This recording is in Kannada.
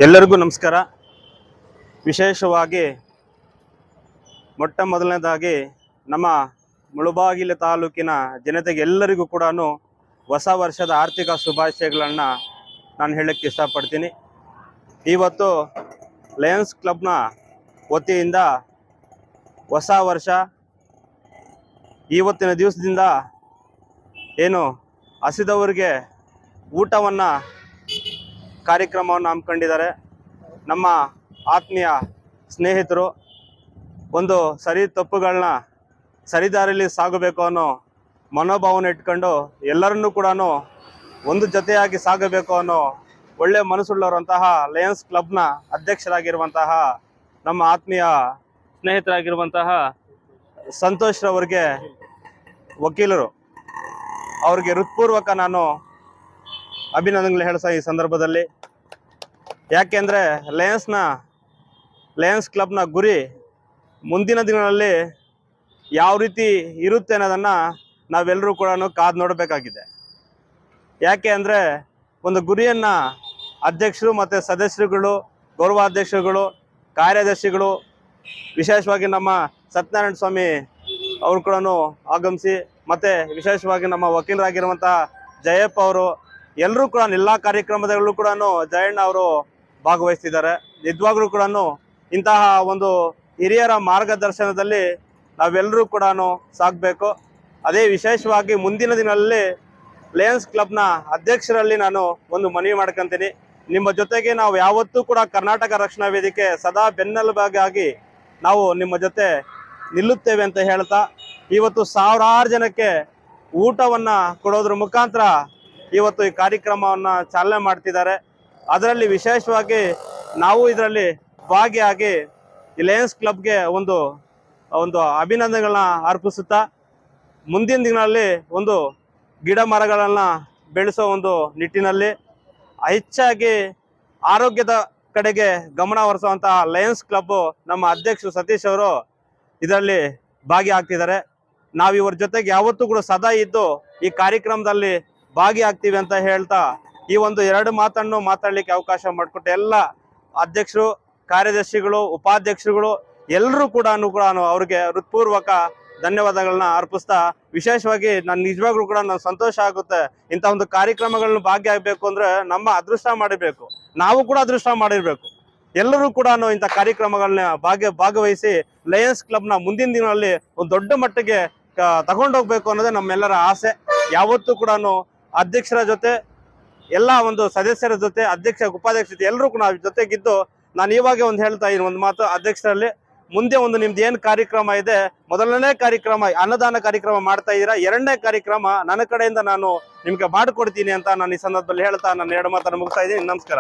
ಎಲ್ಲರಿಗೂ ನಮಸ್ಕಾರ. ವಿಶೇಷವಾಗಿ ಮೊಟ್ಟ ಮೊದಲನೇದಾಗಿ ನಮ್ಮ ಮುಳಬಾಗಿಲು ತಾಲೂಕಿನ ಜನತೆಗೆ ಎಲ್ಲರಿಗೂ ಕೂಡ ಹೊಸ ವರ್ಷದ ಆರ್ಥಿಕ ಶುಭಾಶಯಗಳನ್ನು ನಾನು ಹೇಳಕ್ಕೆ ಇಷ್ಟಪಡ್ತೀನಿ. ಇವತ್ತು ಲಯನ್ಸ್ ಕ್ಲಬ್ನ ವತಿಯಿಂದ ಹೊಸ ವರ್ಷ ಇವತ್ತಿನ ದಿವಸದಿಂದ ಏನು ಹಸಿದವರಿಗೆ ಊಟವನ್ನು ಕಾರ್ಯಕ್ರಮವನ್ನು ಹಮ್ಮಿಕೊಂಡಿದ್ದಾರೆ. ನಮ್ಮ ಆತ್ಮೀಯ ಸ್ನೇಹಿತರು ಒಂದು ಸರಿ ತಪ್ಪುಗಳನ್ನ ಸರಿದಾರಿಯಲ್ಲಿ ಸಾಗಬೇಕು ಅನ್ನೋ ಮನೋಭಾವನೆ ಇಟ್ಕೊಂಡು ಎಲ್ಲರನ್ನೂ ಕೂಡ ಒಂದು ಜೊತೆಯಾಗಿ ಸಾಗಬೇಕು ಅನ್ನೋ ಒಳ್ಳೆಯ ಮನಸ್ಸುಳ್ಳವರಂತಹ ಲಯನ್ಸ್ ಕ್ಲಬ್ನ ಅಧ್ಯಕ್ಷರಾಗಿರುವಂತಹ ನಮ್ಮ ಆತ್ಮೀಯ ಸ್ನೇಹಿತರಾಗಿರುವಂತಹ ಸಂತೋಷ್ ರವರಿಗೆ ವಕೀಲರು ಅವ್ರಿಗೆ ಹೃತ್ಪೂರ್ವಕ ನಾನು ಅಭಿನಂದನೆಗಳು ಹೇಳ್ತಾ ಈ ಸಂದರ್ಭದಲ್ಲಿ. ಯಾಕೆಂದರೆ ಲಯನ್ಸ್ ಕ್ಲಬ್ನ ಗುರಿ ಮುಂದಿನ ದಿನಗಳಲ್ಲಿ ಯಾವ ರೀತಿ ಇರುತ್ತೆ ಅನ್ನೋದನ್ನು ನಾವೆಲ್ಲರೂ ಕೂಡ ಕಾದು ನೋಡಬೇಕಾಗಿದೆ. ಯಾಕೆ ಅಂದರೆ ಒಂದು ಗುರಿಯನ್ನು ಅಧ್ಯಕ್ಷರು ಮತ್ತು ಸದಸ್ಯರುಗಳು, ಗೌರವಾಧ್ಯಕ್ಷರುಗಳು, ಕಾರ್ಯದರ್ಶಿಗಳು, ವಿಶೇಷವಾಗಿ ನಮ್ಮ ಸತ್ಯನಾರಾಯಣ ಸ್ವಾಮಿ ಅವರು ಕೂಡ ಆಗಮಿಸಿ, ಮತ್ತು ವಿಶೇಷವಾಗಿ ನಮ್ಮ ವಕೀಲರಾಗಿರುವಂಥ ಜಯಪ್ಪ ಅವರು ಎಲ್ಲರೂ ಕೂಡ ಎಲ್ಲ ಕಾರ್ಯಕ್ರಮದಲ್ಲೂ ಕೂಡ ಜಯಣ್ಣ ಅವರು ಭಾಗವಹಿಸ್ತಿದ್ದಾರೆ. ನಿಜವಾಗ್ಲೂ ಕೂಡ ಇಂತಹ ಒಂದು ಹಿರಿಯರ ಮಾರ್ಗದರ್ಶನದಲ್ಲಿ ನಾವೆಲ್ಲರೂ ಕೂಡ ಸಾಗಬೇಕು. ಅದೇ ವಿಶೇಷವಾಗಿ ಮುಂದಿನ ದಿನದಲ್ಲಿ ಲಯನ್ಸ್ ಕ್ಲಬ್ನ ಅಧ್ಯಕ್ಷರಲ್ಲಿ ನಾನು ಒಂದು ಮನವಿ ಮಾಡ್ಕೊತೀನಿ. ನಿಮ್ಮ ಜೊತೆಗೆ ನಾವು ಯಾವತ್ತೂ ಕೂಡ ಕರ್ನಾಟಕ ರಕ್ಷಣಾ ವೇದಿಕೆ ಸದಾ ಬೆನ್ನೆಲುಬಾಗಿ ನಾವು ನಿಮ್ಮ ಜೊತೆ ನಿಲ್ಲುತ್ತೇವೆ ಅಂತ ಹೇಳ್ತಾ, ಇವತ್ತು ಸಾವಿರಾರು ಜನಕ್ಕೆ ಊಟವನ್ನು ಕೊಡೋದ್ರ ಮುಖಾಂತರ ಇವತ್ತು ಈ ಕಾರ್ಯಕ್ರಮವನ್ನು ಚಾಲನೆ ಮಾಡ್ತಿದ್ದಾರೆ. ಅದರಲ್ಲಿ ವಿಶೇಷವಾಗಿ ನಾವು ಇದರಲ್ಲಿ ಭಾಗಿಯಾಗಿ ಈ ಲಯನ್ಸ್ ಕ್ಲಬ್ಗೆ ಒಂದು ಅಭಿನಂದನೆಗಳನ್ನ ಅರ್ಪಿಸುತ್ತಾ, ಮುಂದಿನ ದಿನಗಳಲ್ಲಿ ಒಂದು ಗಿಡ ಮರಗಳನ್ನು ಬೆಳೆಸೋ ಒಂದು ನಿಟ್ಟಿನಲ್ಲಿ ಹೆಚ್ಚಾಗಿ ಆರೋಗ್ಯದ ಕಡೆಗೆ ಗಮನ ಹರಿಸುವಂತಹ ಲಯನ್ಸ್ ಕ್ಲಬ್ಬು ನಮ್ಮ ಅಧ್ಯಕ್ಷರು ಸತೀಶ್ ಅವರು ಇದರಲ್ಲಿ ಭಾಗಿಯಾಗ್ತಿದ್ದಾರೆ. ನಾವು ಇವ್ರ ಜೊತೆಗೆ ಯಾವತ್ತೂ ಕೂಡ ಸದಾ ಇದ್ದು ಈ ಕಾರ್ಯಕ್ರಮದಲ್ಲಿ ಭಾಗಿಯಾಗ್ತೀವಿ ಅಂತ ಹೇಳ್ತಾ, ಈ ಒಂದು ಎರಡು ಮಾತನ್ನು ಮಾತಾಡಲಿಕ್ಕೆ ಅವಕಾಶ ಮಾಡಿಕೊಟ್ಟು ಎಲ್ಲ ಅಧ್ಯಕ್ಷರು, ಕಾರ್ಯದರ್ಶಿಗಳು, ಉಪಾಧ್ಯಕ್ಷರುಗಳು ಎಲ್ಲರೂ ಕೂಡ ಅವ್ರಿಗೆ ಹೃತ್ಪೂರ್ವಕ ಧನ್ಯವಾದಗಳನ್ನ ಅರ್ಪಿಸ್ತಾ, ವಿಶೇಷವಾಗಿ ನಾನು ನಿಜವಾಗ್ಲೂ ಕೂಡ ನಾನು ಸಂತೋಷ ಆಗುತ್ತೆ. ಇಂಥ ಒಂದು ಕಾರ್ಯಕ್ರಮಗಳನ್ನ ಭಾಗಿಯಾಗಬೇಕು ಅಂದರೆ ನಮ್ಮ ಅದೃಷ್ಟ ಮಾಡಿರಬೇಕು, ನಾವು ಕೂಡ ಅದೃಷ್ಟ ಮಾಡಿರಬೇಕು. ಎಲ್ಲರೂ ಕೂಡ ಇಂಥ ಕಾರ್ಯಕ್ರಮಗಳನ್ನ ಭಾಗವಹಿಸಿ ಲಯನ್ಸ್ ಕ್ಲಬ್ನ ಮುಂದಿನ ದಿನಗಳಲ್ಲಿ ಒಂದು ದೊಡ್ಡ ಮಟ್ಟಿಗೆ ತಗೊಂಡೋಗ್ಬೇಕು ಅನ್ನೋದೇ ನಮ್ಮೆಲ್ಲರ ಆಸೆ. ಯಾವತ್ತೂ ಕೂಡ ಅಧ್ಯಕ್ಷರ ಜೊತೆ, ಎಲ್ಲ ಒಂದು ಸದಸ್ಯರ ಜೊತೆ, ಅಧ್ಯಕ್ಷ ಉಪಾಧ್ಯಕ್ಷ ಜೊತೆ ಎಲ್ಲರೂ ಕೂಡ ಜೊತೆಗಿದ್ದು, ನಾನು ಇವಾಗ ಒಂದು ಹೇಳ್ತಾ ಇದ್ದೀನಿ ಒಂದು ಮಾತು ಅಧ್ಯಕ್ಷರಲ್ಲಿ, ಮುಂದೆ ಒಂದು ನಿಮ್ದು ಏನು ಕಾರ್ಯಕ್ರಮ ಇದೆ, ಮೊದಲನೇ ಕಾರ್ಯಕ್ರಮ ಅನ್ನದಾನ ಕಾರ್ಯಕ್ರಮ ಮಾಡ್ತಾ ಇದ್ದೀರಾ, ಎರಡನೇ ಕಾರ್ಯಕ್ರಮ ನನ್ನ ಕಡೆಯಿಂದ ನಾನು ನಿಮ್ಗೆ ಮಾಡಿಕೊಡ್ತೀನಿ ಅಂತ ನಾನು ಈ ಸಂದರ್ಭದಲ್ಲಿ ಹೇಳ್ತಾ ನನ್ನ ಎರಡು ಮಾತನ್ನು ಮುಗಿಸ್ತಾ ಇದ್ದೀನಿ. ನಮಸ್ಕಾರ.